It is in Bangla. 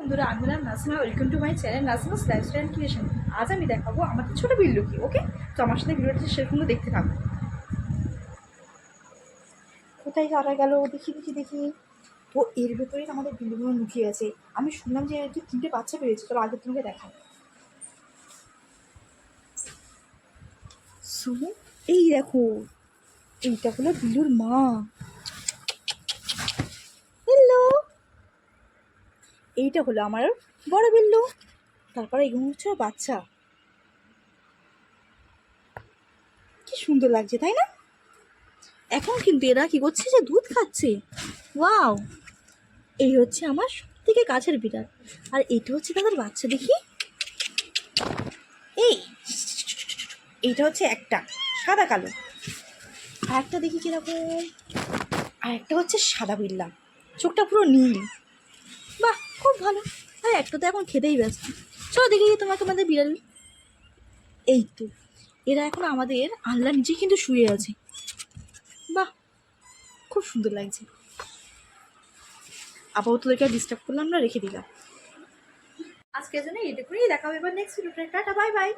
বন্ধুরা, আমি হলাম Nasima. Welcome to my channel Nasima's lifestyle creation. আজ আমি দেখাবো আমাদের ছোটো বিল্লুকে। ওকে, তো আমার সাথে ভিডিওটা সেরকমও দেখতে থাকবো। কোথায় হারা গেল? দেখি দেখি দেখি। ও এর ভেতরেই আমাদের বিল্লুগুলো লুকিয়ে আছে। আমি শুনলাম যে একটু 3টে বাচ্চা পেয়েছে। চলো আগে তোমাকে দেখাই। শুনো, এই দেখো, এইটা হলো বিল্লুর মা। হ্যালো, এইটা হলো আমার বড় বিল্লু। তারপরে এগুলো হচ্ছে ওর বাচ্চা। কি সুন্দর লাগছে, তাই না? এখন কিন্তু এরা কি করছে, যে দুধ খাচ্ছে। ওয়াও, এই হচ্ছে আমার সব থেকে কাছের বিড়াল। আর এটা হচ্ছে তাদের বাচ্চা। দেখি, এই এইটা হচ্ছে একটা সাদা কালো, আর একটা দেখি কিরকম, আর একটা হচ্ছে সাদা বিল্লা, চোখটা পুরো নীল। বাহ, খুব ভালো। আর একটা তো এখন খেতেই ব্যস্ত। চলো দেখি তোমাকে আমাদের বিড়াল। এই তো, এরা এখন আমাদের আল্লাহ নিচে কিন্তু শুয়ে আছে। বাহ, খুব সুন্দর লাগছে। আপাতত তোদেরকে ডিস্টার্ব করলাম না, রেখে দিলাম। আজকের জন্য এইটুকুই। দেখা হবে এবার নেক্সট ভিডিওতে। Tata, bye bye.